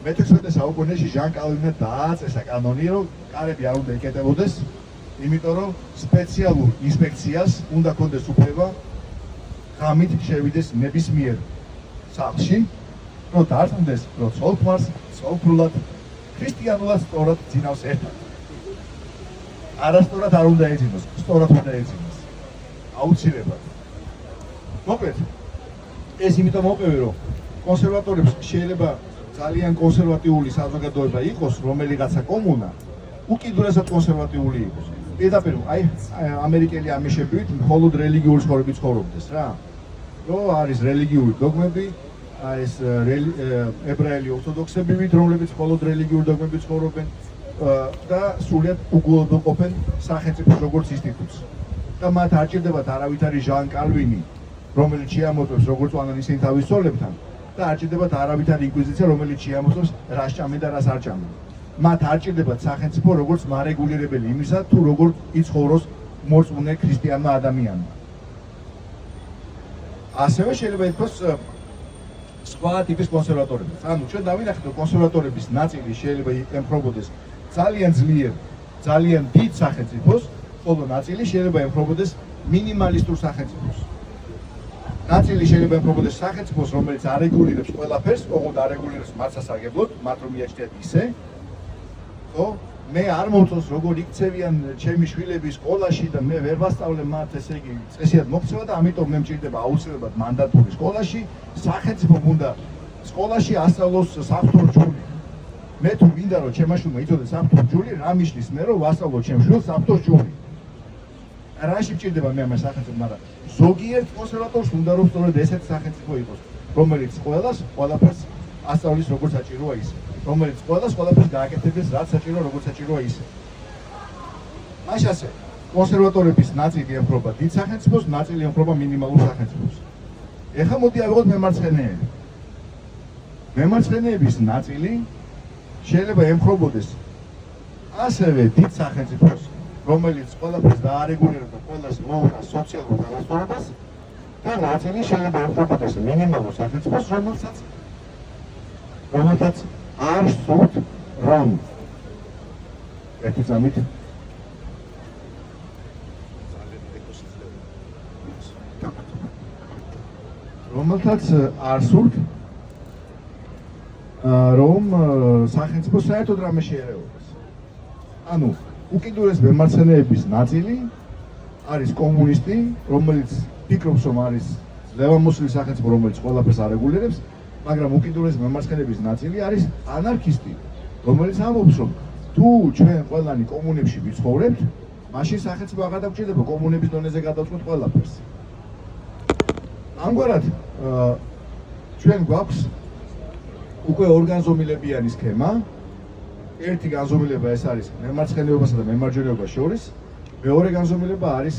მე-16 საუკუნეში ჟან კალვინმა დააწესა კანონი, რომ კარები არ უნდა იკეტებოდეს, იმიტომ რომ სპეციალურ ინსპექციას უნდა ჰქონდეს უფლება ღამით შევიდეს ნებისმიერ სახლში, რომ დარწმუნდეს, რომ ცოლ-ქმარს ცოლ-ქმრულად, ქრისტიანულად სწორად ძინავს ერთად. არასწორად არ უნდა ეძინოს, სწორად უნდა ეძინოს. აუცილებლად. მოკლედ, ეს იმიტომ მოვყევი, რომ კონსერვატორებს შეიძლება ძალიან კონსერვატიული საზოგადოება იყოს, რომელიღაცა კომუნა უკიდურესად კონსერვატიული იყოს. პირდაპირ, აი, ამერიკელი ამიშებით მხოლოდ რელიგიური ცხოვრებით ცხოვრობდეს რა. რომ არის რელიგიური დოგმები, ეს ებრაელი ორთოდოქსები, რომლებიც მხოლოდ რელიგიური დოგმებით ცხოვრობენ. და სრულიად უგულოდოყოფენ სახელმწიფოს როგორც ინსტიტუტს. და მათ არ ჭირდებათ არავითარი ჟან კალვინი, რომელიც შეამოწმებს როგორც ვანან ისინი თავის ცოლებთან და არ ჭირდებათ არავითარი ინკვიზიცია, რომელიც შეამოწმებს რას ჭამენ და რას არ ჭამენ. მათ არ ჭირდებათ სახელმწიფო როგორც მარეგულირებელი იმისა, თუ როგორ იცხოვროს მორწმუნე ქრისტიანმა ადამიანმა. ასევე შეიძლება ითქვას სხვა ტიპის კონსერვატორებიც. ანუ ჩვენ დავინახეთ, რომ კონსერვატორების ნაწილი შეიძლება ემხრობოდეს ძალიან ძლიერ, ძალიან დიდ სახელმწიფოს, ხოლო ნაწილი შეიძლება ემხრობოდეს მინიმალისტურ სახელმწიფოს. ნაწილი შეიძლება ემხრობოდეს სახელმწიფოს, რომელიც არეგულირებს ყველაფერს, ოღონდ არეგულირებს მათ სასარგებლოდ, მათ რომ მიაჩნიათ ისე, ხო? მე არ მომწონს როგორ იქცევიან ჩემი შვილები სკოლაში და მე ვერ ვასწავლე მათ, ესე იგი, წესიად მოქცევა და ამიტომ მე მჭირდება აუცილებლად მანდატური სკოლაში, სახელმწიფომ უნდა სკოლაში ასწავლოს საფრთხო რჯული. მე თუ მინდა რომ ჩემმა შვილმა იცოდეს საფრთხო რჯული, რა მიშლის მე რომ ვასწავლო ჩემ შვილს საფრთხო რჯული. რაში მჭირდება მე ამას სახელმწიფო, მაგრამ ზოგიერთ კონსერვატორს უნდა რომ სწორედ ესეთი სახელმწიფო იყოს, რომელიც ყველას ყველაფერს ასწავლის როგორც საჭიროა ისე, რომელიც ყველაფერს გააკეთებს რაც საჭიროა როგორც საჭიროა ისე. მაშინ ასე კონსერვატორების ნაწილი ემხრობა დიდ სახელმწიფოს, ნაწილი ემხრობა მინიმალურ სახელმწიფოს. ეხლა მოდი ავიღოთ მემარცხენეები. მემარცხენეების ნაწილი შეიძლება ემხრობოდეს ასევე დიდ სახელმწიფოს, რომელიც ყველაფერს დაარეგულირებდა, ყველას მოუწოდა სოციალურ განასხვავებას და ნაწილი შეიძლება ემხრობოდეს მინიმალურ სახელმწიფოს, რომელსაც არ სურთ რომ ერთი წამით რომელსაც არ სურთ რომ სახელმწიფო საერთოდ რამე შეერეოს. ანუ უკიდურეს მემარცხენეების ნაწილი არის კომუნისტი, რომელიც ფიქრობს რომ არის ლევამოსილი სახელმწიფო, რომელიც ყველაფერს არეგულირებს, მაგრამ უკიდურესი მემარცხენეების ნაწილი არის ანარქისტი, რომელიც ამბობს, რომ თუ ჩვენ ყველანი კომუნებში ვიცხოვრებთ, მაშინ სახელმწიფო აღარ დაგჭირდება კომუნების დონეზე გადავწყვეტ ყველაფერს. ამგვარად ჩვენ გვაქვს უკვე ორგანზომილებიანი სქემა. ერთი განზომილება ეს არის მემარცხენეობასა და მემარჯვენეობას შორის, მეორე განზომილება არის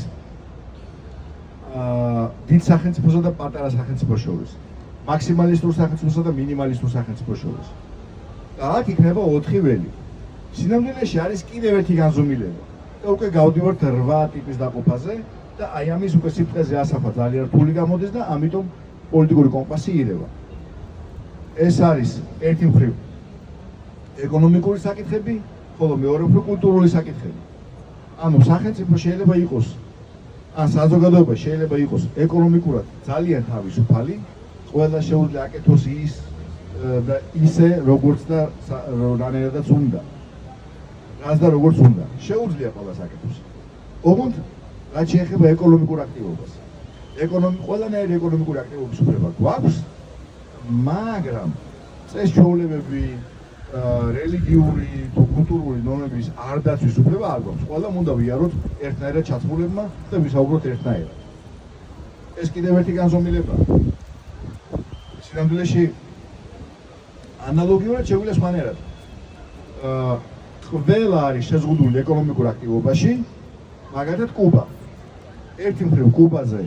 დიდ სახელმწიფოსა და პატარა სახელმწიფოს შორის, მაქსიმალისტურ სახელმწიფოსა და მინიმალისტურ სახელმწიფოს შორის. და აქ იქნება 4 ველი. სინამდვილეში არის კიდევ ერთი განზომილება და უკვე გავდივართ 8 ტიპის დაყოფაზე და აი ამის უკვე სიფრთხეზე ასახვა ძალიან რთული გამოდის და ამიტომ პოლიტიკური კომპასი ირევა. ეს არის ერთი მხრივ ეკონომიკური საკითხები, ხოლო მეორე მხრივ კულტურული საკითხები. ანუ სახელმწიფო შეიძლება იყოს, ან საზოგადოება შეიძლება იყოს ეკონომიკურად ძალიან თავისუფალი, ყველა შეუძლია აკეთოს ის და ისე როგორც და რანაირადაც უნდა. რაც და როგორც უნდა. შეუძლია ყველას აკეთოს. ოღონდ რაც შეეხება ეკონომიკურ აქტივობას. ყველანაირი ეკონომიკური აქტივობის უფლება გვაქვს, მაგრამ წესჩვეულებები, რელიგიური თუ კულტურული ნორმების არ დაცვის უფლება არ გვაქვს. ყველამ უნდა ვიაროთ ერთნაირად ჩათმულებმა და ვისაუბროთ ერთნაირად. ეს კიდევ ერთი განზომილებაა. სინამდვილეში ანალოგიურად შეგვიძლია სხვანაირად. ყველა არის შეზღუდული ეკონომიკურ აქტივობაში, მაგალითად კუბა. ერთი მხრივ კუბაზე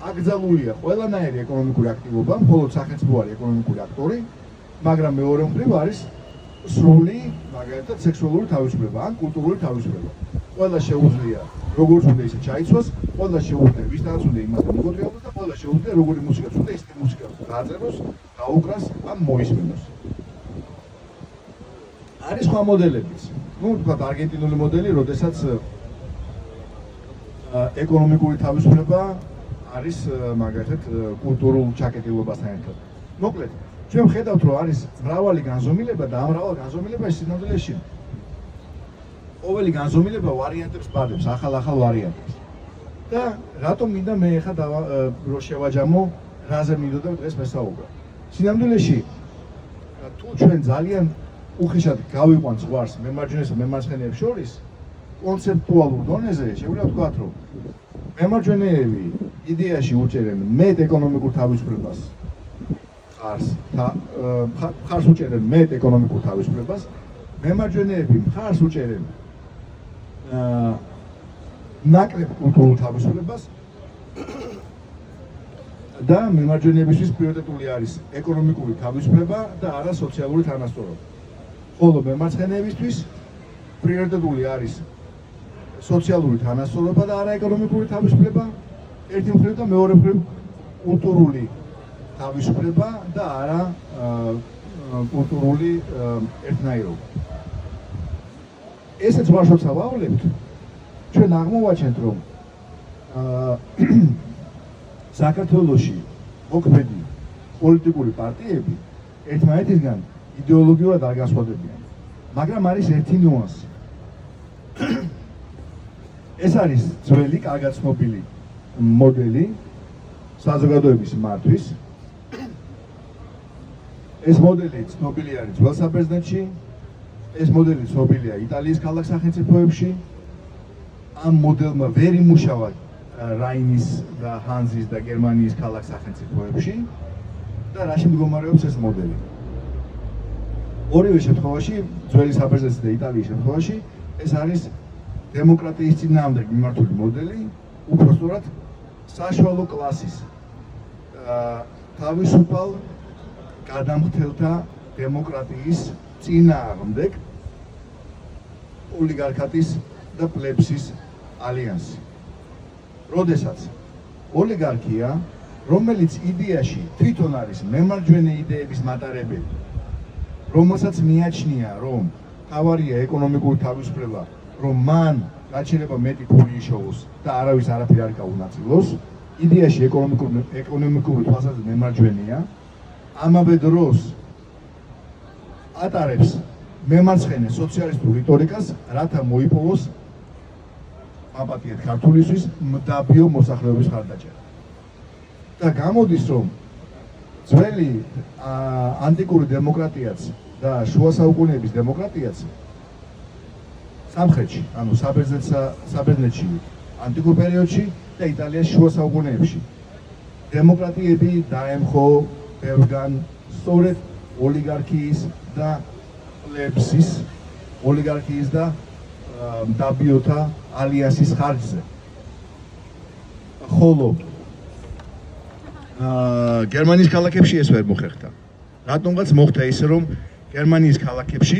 აკრძალულია ყველანაირი ეკონომიკური აქტივობა, მხოლოდ სახელმწიფო არის ეკონომიკური აქტორი, მაგრამ მეორე მხრივ არის სრული, მაგალითად სექსუალური თავისუფლება ან კულტურული თავისუფლება. ყველა შეუძლია როგორც უნდა ისე ჩაიცვას, ყველა შეუძლია ვისთანაც უნდა იმასთან მიგოტრიალოს და ყველა შეუძლია როგორი მუსიკაც უნდა ისეთი მუსიკა გააწეროს, გაუკრას ან მოისმინოს. არის სხვა მოდელებიც. Ну, თქვათ არგენტინული მოდელი, როდესაც ეკონომიკური თავისუფლება არის მაგალითად კულტურულ ჩაკეტილობასთან ერთად. მოკლედ, ჩვენ ვხედავთ, რომ არის მრავალი განზომილება და ამ მრავალ განზომილებაში სინამდვილეში ყოველი განზომილება ვარიანტებს პარებს, ახალ ვარიანტებს. და რატომ მინდა მე ახლა რო შევაჯამო, რაზე მინდოდა დღეს მესაუბრა. სინამდვილეში თუ ჩვენ ძალიან უხეშად გავიყვანთ ზღვარს მემარჯვენეს და მემარცხენეებს შორის, კონცეპტუალურ დონეზე შეგვიძლია ვთქვათ, რომ მემარჯვენეები იდეაში უჭერენ მეტ ეკონომიკურ თავისუფლებას, მხარს უჭერენ მეტ ეკონომიკურ თავისუფლებას, მემარჯვენეები მხარს უჭერენ ნაკლებ კულტურულ თავისუფლებას და მემარჯვენეებისთვის პრიორიტეტული არის ეკონომიკური თავისუფლება და არა სოციალური თანასწორობა. ხოლო მემარცხენეებისთვის პრიორიტეტული არის სოციალური თანასწორობა და არა ეკონომიკური თავისუფლება, ერთი მხრივ და მეორე მხრივ კულტურული თავისუფლება და არა კულტურული ერთნაირობა. ესეც ვარშავსა ვავლებთ, ჩვენ აღმოვაჩენთ, რომ საქართველოში მოქმედი პოლიტიკური პარტიები ერთმანეთისგან იდეოლოგიურად არ განსხვავდებიან, მაგრამ არის ერთი ნიუანსი. ეს არის ძველი, კარგად ცნობილი მოდელი საზოგადოების მართვის. ეს მოდელი ცნობილი არის ძველ საბერძნეთში, ეს მოდელი ცნობილია იტალიის ქალაქ სახელმწიფოებში. ამ მოდელმა ვერ იმუშავა რაინის და ჰანზის და გერმანიის ქალაქ სახელმწიფოებში და რაში მდგომარეობს ეს მოდელი. ორივე შემთხვევაში, ძველი საბერძნეთის და იტალიის შემთხვევაში, ეს არის დემოკრატიის წინააღმდეგ მიმართული მოდელი, უпростоრად საშუალო კლასის თავისუფალ გადამხდელთა დემოკრატიის წინააღმდეგ ოლიგარქატის და პლებსის ალიანსი. როდესაც ოლიგარქია, რომელიც იდეაში თვითონ არის მემარჯვენე იდეების მატარებელი, რომელსაც მიაჩნია, რომ თავარია ეკონომიკური თავისუფლება, რომ მან გაჩერება მეტი ფული იშოვოს და არავის არაფერი არ გაუნაწილოს, იდეაში ეკონომიკური თვალსაზრისით მემარჯვენეა, ამავე დროს ატარებს მემარცხენე სოციალისტურ რიტორიკას, რათა მოიპოვოს მაპატიეთ ქართულისთვის მდაბიო მოსახლეობის ხარდაჭერა. და გამოდის, რომ ძველი ანტიკური დემოკრატიაც და შუა საუკუნეების დემოკრატიაც სამხრეთში, ანუ საბერძნეთში, ანტიკურ პერიოდში და იტალიაში შუა საუკუნეებში დემოკრატიები დაემხო ბევრგან სწორედ ოლიგარქიის და პლებსის, ოლიგარქიის და მდაბიოთა ალიანსის ხარჯზე. ხოლო გერმანიის ქალაქებში ეს ვერ მოხერხდა. რატომღაც მოხდა ისე, რომ გერმანიის ქალაქებში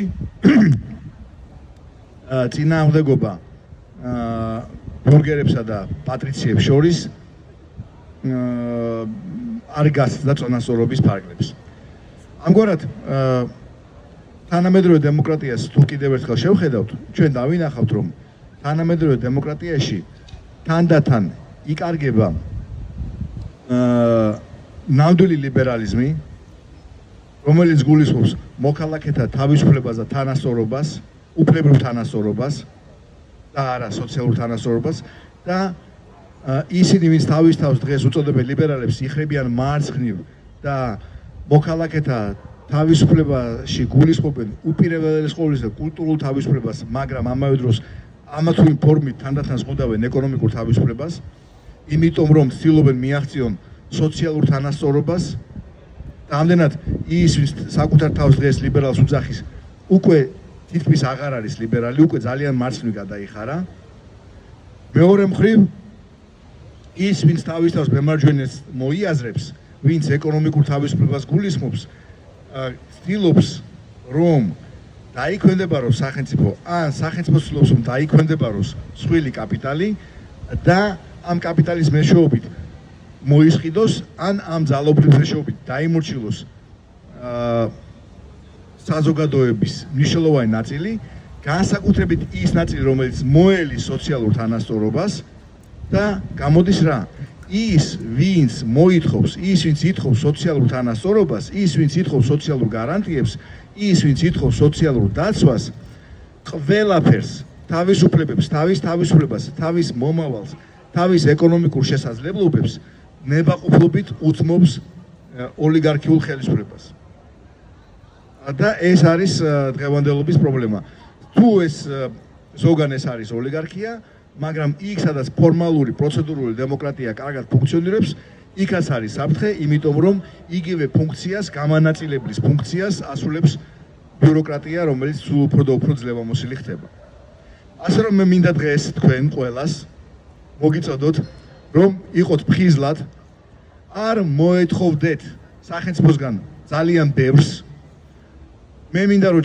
წინააღმდეგობა ბურგერებსა და პატრიციებს შორის არ გასცდა წონასწორობის ფარგლებს. ამგვარად თანამედროვე დემოკრატიას თუ კიდევ ერთხელ შევხედავთ, ჩვენ დავინახავთ, რომ თანამედროვე დემოკრატიაში თანდათან იკარგება ნამდვილი ლიბერალიზმი, რომელიც გულისხმობს მოქალაქეთა თავისუფლებას და თანასწორობას, უფლებრივ თანასწორობას და არა სოციალურ თანასწორობას და ისინი, ვინც თავის თავს დღეს უწოდებენ ლიბერალებს, იხრებიან მარცხნივ და მოქალაქეთა თავისუფლებაში გულისხმობენ უპირველეს ყოვლისა კულტურულ თავისუფლებას, მაგრამ ამავე დროს ამა თუ იმ ფორმით თანდათან ზღუდავენ ეკონომიკურ თავისუფლებას, იმიტომ რომ ცდილობენ მიაღწიონ სოციალურ თანასწორობას და ამდენად ის, ვინც საკუთარ თავს დღეს ლიბერალს უძახის, უკვე თითქმის აღარ არის ლიბერალი, უკვე ძალიან მარცხნივ გადაიხარა. მეორე მხრივ, ის, ვინც თავის თავს მემარჯვენეს მოიაზრებს, ვინც ეკონომიკურ თავისუფლებას გულისხმობს, ცდილობს რომ დაიქვემდებაროს სახელმწიფო, ან სახელმწიფო ცდილობს რომ დაიქვემდებაროს მსხვილი კაპიტალი და ამ კაპიტალის მეშვეობით მოისყიდოს, ან ამ ძალაუფლების მეშვეობით დაიმორჩილოს საზოგადოების მნიშვნელოვანი ნაწილი, განსაკუთრებით ის ნაწილი, რომელიც მოელის სოციალურ თანასწორობას და გამოდის რა? ის, ვინც მოითხოვს, ის, ვინც ითხოვს სოციალურ თანასწორობას, ის, ვინც ითხოვს სოციალურ გარანტიებს, ის, ვინც ითხოვს სოციალურ დაცვას, ყველაფერს, თავის უფლებებს, თავის თავისუფლებას, თავის მომავალს, თავის ეკონომიკურ შესაძლებლობებს ნებაყოფლობით უთმობს ოლიგარქიულ ხელისუფლებას. და ეს არის დღევანდელობის პრობლემა. თუ ეს ზოგან ეს არის ოლიგარქია, მაგრამ იქ, სადაც ფორმალური, პროცედურული დემოკრატია კარგად ფუნქციონირებს, იქაც არის საფრთხე, იმიტომ რომ იგივე ფუნქციას, გამანაწილებლის ფუნქციას ასრულებს ბიუროკრატია, რომელიც სულ უფრო და უფრო ძლევამოსილი ხდება. ასე რომ მე მინდა დღეს თქვენ ყველას მოგიწოდოთ, რომ იყოთ ფხიზლად, არ მოეთხოვდეთ სახელმწიფოსგან ძალიან ბევრს. მე მინდა რომ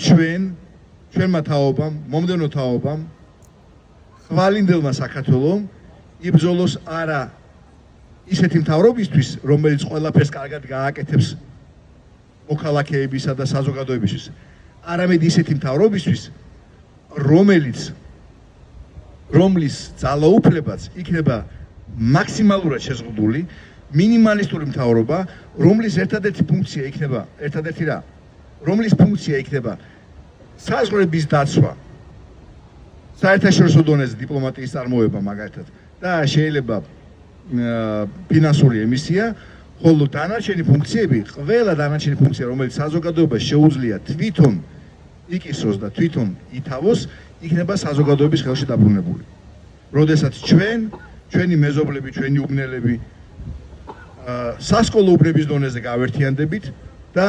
ჩვენმა თაობამ, მომდევნო თაობამ, ხვალინდელმა საქართველომ იბრძოლოს არა ისეთი მთავრობისთვის, რომელიც ყველაფერს კარგად გააკეთებს მოქალაქეებისა და საზოგადოებისთვის, არამედ ისეთი მთავრობისთვის, რომლის ძალაუფლებაც იქნება მაქსიმალურად შეზღუდული, მინიმალისტური მთავრობა, რომლის ერთადერთი ფუნქცია იქნება, რომლის ფუნქცია იქნება საზღვრების დაცვა, საერთაშორისო დონეზე დიპლომატიის წარმოება მაგალითად და შეიძლება ფინანსური ემისია, ხოლო დანარჩენი ფუნქციები, ყველა დანარჩენი ფუნქცია, რომელიც საზოგადოებას შეუძლია თვითონ იკისროს და თვითონ ითავოს, იქნება საზოგადოების ხელში დაბრუნებული. როდესაც ჩვენი მეზობლები, ჩვენი უბნელები სასკოლო უბნების დონეზე გავერთიანდებით და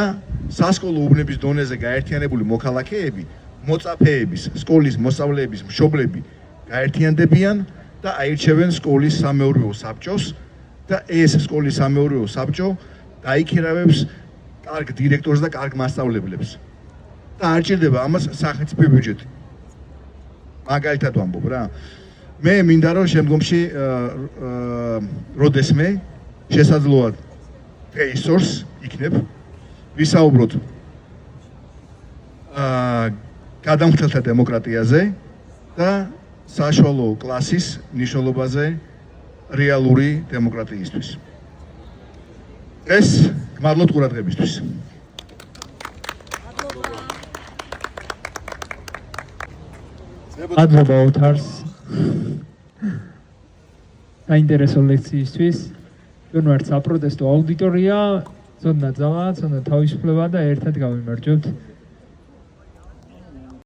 სასკოლო უბნების დონეზე გაერთიანებული მოქალაქეები, მოწაფეების, სკოლის მოსწავლეების მშობლები გაერთიანდებიან და აირჩევენ სკოლის სამეურვეო საბჭოს და ეს სკოლის სამეურვეო საბჭო დაიქირავებს კარგ დირექტორს და კარგ მასწავლებლებს. და არ ჭირდება ამას სახელმწიფო ბიუჯეტი. მაგალითად ვამბობ რა. მე მინდა რომ შემდგომში როდესმე შესაძლოა დღეისორს იქნებ ვისაუბროთ გადამხდელთა დემოკრატიაზე და საშუალო კლასის მნიშვნელობაზე რეალური დემოკრატიისთვის. ეს გმადლობთ ყურადღებისთვის. მადლობა ოთარს საინტერესო ლექციისთვის. ჩვენ ვართ საპროტესტო აუდიტორია, ცოდნა ძალა, ცოდნა თავისუფლება და ერთად გავიმარჯვებთ